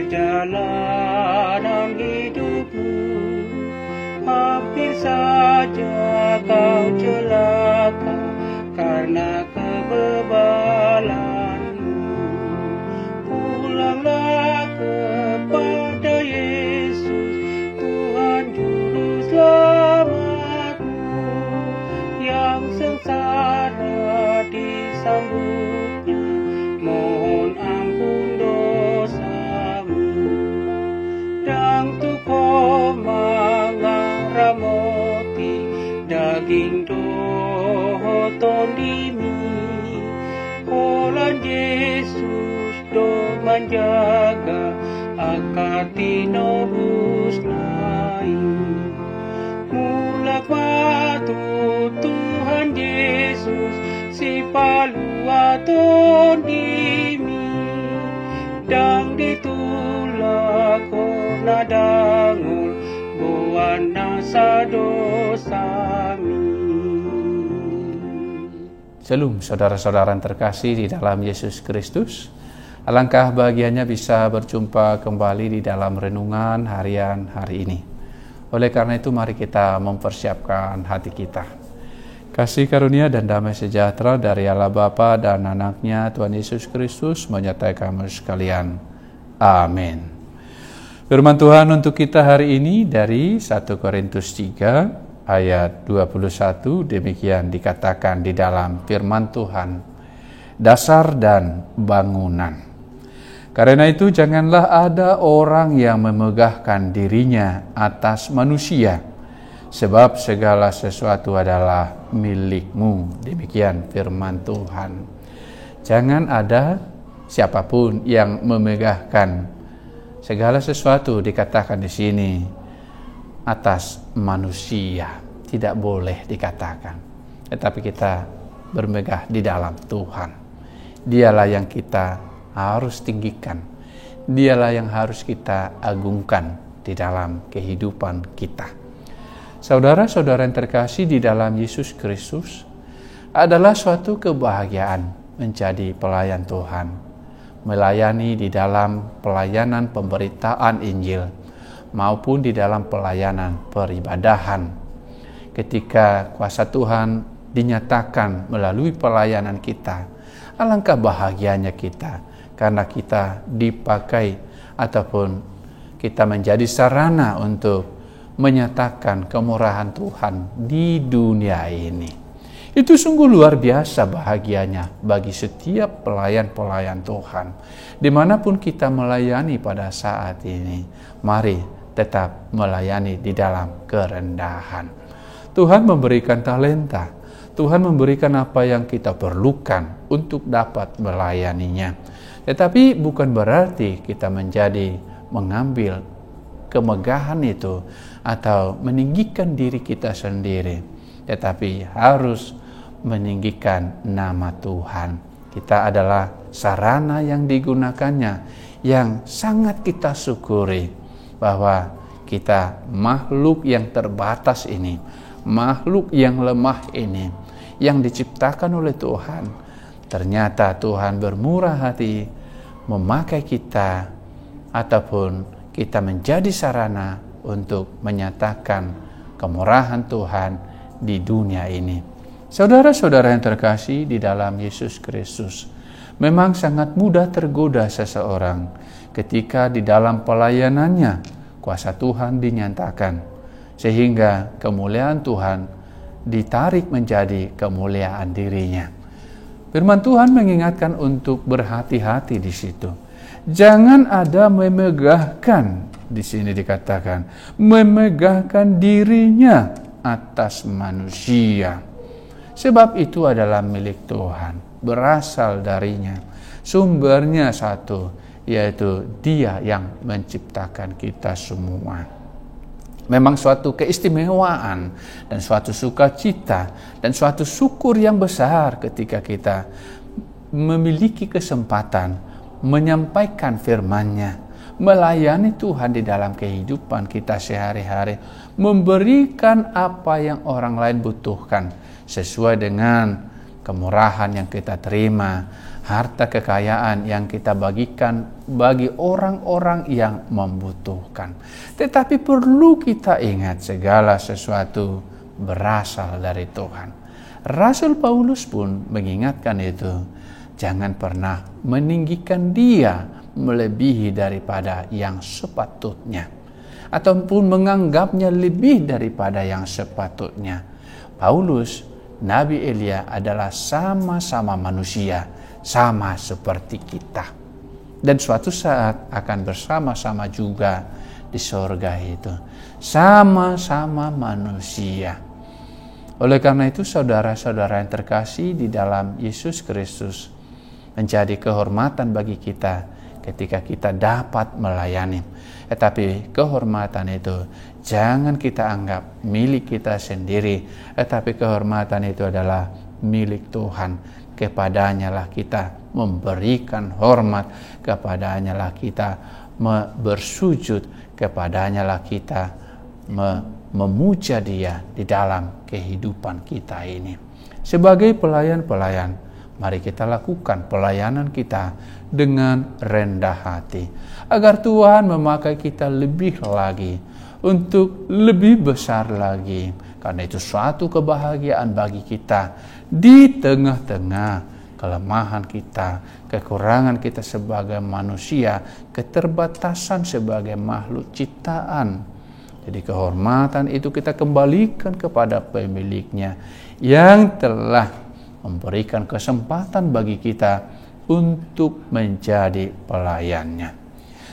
perjalanan hidupmu, hampir saja kau celaka karena kebebalanmu. Pulanglah kepada Yesus, Tuhan Juru Selamatmu, yang sengsara disambutnya, mohon ampun dosamu. Dang tuko mangaramoti, daging doho tondimi, olan Yesus do menjaga akatino busnai. Mulak matu Tuhan Yesus si palua tondimi, dang ditulak kona dangul buana sadosami. Shalom saudara-saudara yang terkasih di dalam Yesus Kristus. Alangkah bahagianya bisa berjumpa kembali di dalam renungan harian hari ini. Oleh karena itu mari kita mempersiapkan hati kita. Kasih karunia dan damai sejahtera dari Allah Bapa dan Anaknya Tuhan Yesus Kristus menyertai kamu sekalian. Amin. Firman Tuhan untuk kita hari ini dari 1 Korintus 3 ayat 21, demikian dikatakan di dalam firman Tuhan, dasar dan bangunan. Karena itu janganlah ada orang yang memegahkan dirinya atas manusia, sebab segala sesuatu adalah milikmu. Demikian firman Tuhan. Jangan ada siapapun yang memegahkan segala sesuatu, dikatakan di sini, atas manusia. Tidak boleh dikatakan. Tetapi kita bermegah di dalam Tuhan. Dialah yang kita harus tinggikan. Dialah yang harus kita agungkan di dalam kehidupan kita. Saudara-saudara yang terkasih di dalam Yesus Kristus, adalah suatu kebahagiaan menjadi pelayan Tuhan, melayani di dalam pelayanan pemberitaan Injil maupun di dalam pelayanan peribadahan. Ketika kuasa Tuhan dinyatakan melalui pelayanan kita, alangkah bahagianya kita karena kita dipakai ataupun kita menjadi sarana untuk menyatakan kemurahan Tuhan di dunia ini. Itu sungguh luar biasa bahagianya bagi setiap pelayan-pelayan Tuhan. Dimanapun kita melayani pada saat ini, mari tetap melayani di dalam kerendahan. Tuhan memberikan talenta, Tuhan memberikan apa yang kita perlukan untuk dapat melayaninya. Tetapi bukan berarti kita mengambil kemegahan itu atau meninggikan diri kita sendiri, tetapi harus meninggikan nama Tuhan. Kita adalah sarana yang digunakannya, yang sangat kita syukuri bahwa kita makhluk yang terbatas ini, makhluk yang lemah ini, yang diciptakan oleh Tuhan. Ternyata Tuhan bermurah hati memakai kita ataupun kita menjadi sarana untuk menyatakan kemurahan Tuhan di dunia ini. Saudara-saudara yang terkasih di dalam Yesus Kristus, memang sangat mudah tergoda seseorang ketika di dalam pelayanannya kuasa Tuhan dinyatakan, sehingga kemuliaan Tuhan ditarik menjadi kemuliaan dirinya. Firman Tuhan mengingatkan untuk berhati-hati di situ. Jangan ada memegahkan, di sini dikatakan, memegahkan dirinya atas manusia. Sebab itu adalah milik Tuhan, berasal darinya. Sumbernya satu, yaitu Dia yang menciptakan kita semua. Memang suatu keistimewaan dan suatu sukacita dan suatu syukur yang besar ketika kita memiliki kesempatan menyampaikan firman-Nya, melayani Tuhan di dalam kehidupan kita sehari-hari, memberikan apa yang orang lain butuhkan sesuai dengan kemurahan yang kita terima, harta kekayaan yang kita bagikan bagi orang-orang yang membutuhkan. Tetapi perlu kita ingat segala sesuatu berasal dari Tuhan. Rasul Paulus pun mengingatkan itu. Jangan pernah meninggikan dia melebihi daripada yang sepatutnya, ataupun menganggapnya lebih daripada yang sepatutnya. Paulus, Nabi Elia adalah sama-sama manusia, sama seperti kita. Dan suatu saat akan bersama-sama juga di sorga itu. Sama-sama manusia. Oleh karena itu saudara-saudara yang terkasih di dalam Yesus Kristus, menjadi kehormatan bagi kita ketika kita dapat melayani. Tetapi kehormatan itu jangan kita anggap milik kita sendiri, tetapi kehormatan itu adalah milik Tuhan. Kepadanya lah kita memberikan hormat, kepadanya lah kita bersujud, kepadanya lah kita memuja Dia di dalam kehidupan kita ini. Sebagai pelayan-pelayan, mari kita lakukan pelayanan kita dengan rendah hati, agar Tuhan memakai kita lebih lagi, untuk lebih besar lagi. Karena itu suatu kebahagiaan bagi kita di tengah-tengah kelemahan kita, kekurangan kita sebagai manusia, keterbatasan sebagai makhluk ciptaan. Jadi kehormatan itu kita kembalikan kepada pemiliknya yang telah memberikan kesempatan bagi kita untuk menjadi pelayannya.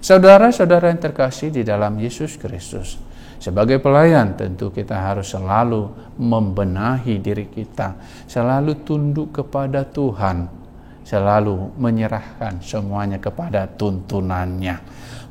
Saudara-saudara yang terkasih di dalam Yesus Kristus, sebagai pelayan tentu kita harus selalu membenahi diri kita, selalu tunduk kepada Tuhan, selalu menyerahkan semuanya kepada tuntunannya.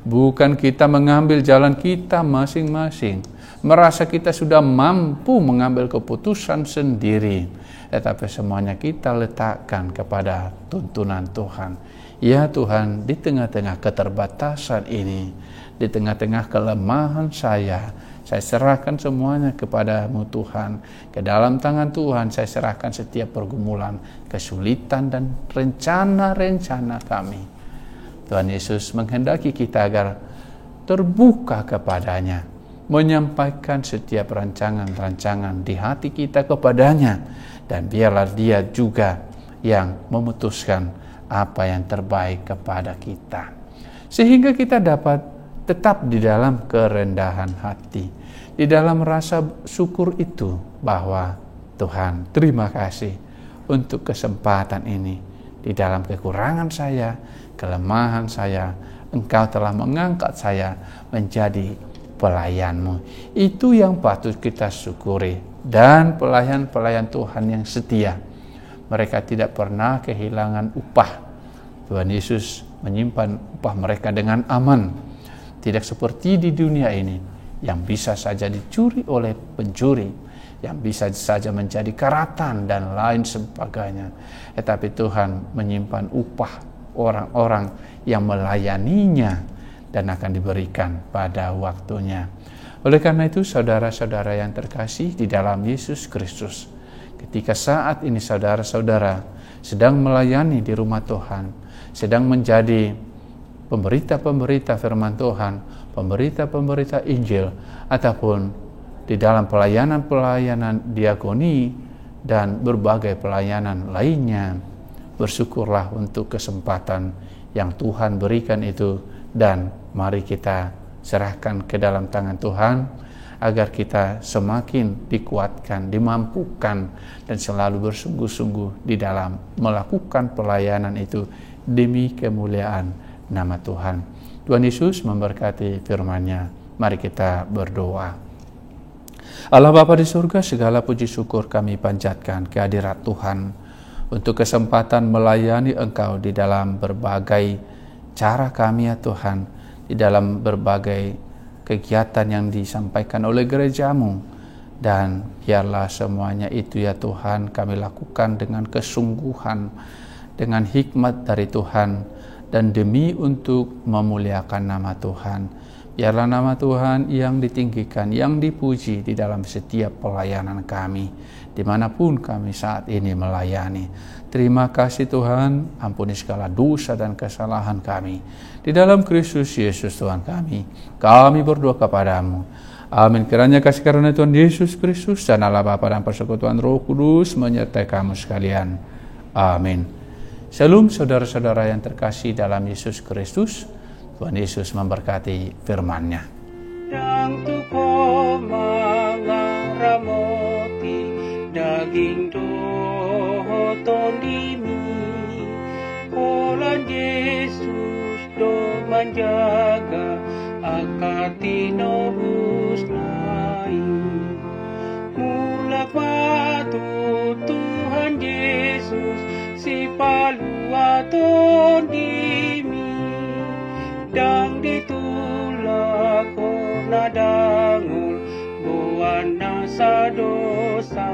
Bukan kita mengambil jalan kita masing-masing, merasa kita sudah mampu mengambil keputusan sendiri, tetapi semuanya kita letakkan kepada tuntunan Tuhan. Ya Tuhan, di tengah-tengah keterbatasan ini, di tengah-tengah kelemahan saya serahkan semuanya kepadamu Tuhan. Ke dalam tangan Tuhan saya serahkan setiap pergumulan, kesulitan dan rencana-rencana kami. Tuhan Yesus menghendaki kita agar terbuka kepadanya, menyampaikan setiap rancangan-rancangan di hati kita kepadanya, dan biarlah Dia juga yang memutuskan apa yang terbaik kepada kita, sehingga kita dapat tetap di dalam kerendahan hati, di dalam rasa syukur itu, bahwa Tuhan, terima kasih untuk kesempatan ini. Di dalam kekurangan saya, kelemahan saya, Engkau telah mengangkat saya menjadi pelayan-Mu. Itu yang patut kita syukuri. Dan pelayan-pelayan Tuhan yang setia, mereka tidak pernah kehilangan upah. Tuhan Yesus menyimpan upah mereka dengan aman. Tidak seperti di dunia ini yang bisa saja dicuri oleh pencuri, yang bisa saja menjadi karatan dan lain sebagainya. Tetapi Tuhan menyimpan upah orang-orang yang melayaninya dan akan diberikan pada waktunya. Oleh karena itu saudara-saudara yang terkasih di dalam Yesus Kristus, ketika saat ini saudara-saudara sedang melayani di rumah Tuhan, sedang menjadi pemberita-pemberita firman Tuhan, pemberita-pemberita Injil, ataupun di dalam pelayanan-pelayanan diakoni dan berbagai pelayanan lainnya, bersyukurlah untuk kesempatan yang Tuhan berikan itu, dan mari kita serahkan ke dalam tangan Tuhan agar kita semakin dikuatkan, dimampukan, dan selalu bersungguh-sungguh di dalam melakukan pelayanan itu demi kemuliaan nama Tuhan. Tuhan Yesus memberkati firman-Nya. Mari kita berdoa. Allah Bapa di surga, segala puji syukur kami panjatkan kehadirat Tuhan untuk kesempatan melayani Engkau di dalam berbagai cara kami ya Tuhan, di dalam berbagai kegiatan yang disampaikan oleh gereja-Mu. Dan biarlah semuanya itu ya Tuhan kami lakukan dengan kesungguhan, dengan hikmat dari Tuhan, dan demi untuk memuliakan nama Tuhan. Biarlah nama Tuhan yang ditinggikan, yang dipuji di dalam setiap pelayanan kami, dimanapun kami saat ini melayani. Terima kasih Tuhan, ampuni segala dosa dan kesalahan kami. Di dalam Kristus Yesus Tuhan kami berdoa kepadamu. Amin. Kiranya kasih karunia Tuhan Yesus Kristus dan Allah Bapa dan persekutuan Roh Kudus menyertai kamu sekalian. Amin. Shalom saudara-saudara yang terkasih dalam Yesus Kristus. Tuhan Yesus memberkati firman-Nya. Dang tuko mangaramoti daging dohoton dimi, Kolan Yesus do menjaga akati norus lain. Mulak matu Tuhan Yesus si paluaton dimi, dang ditulak na dangul buwan na sa dosa.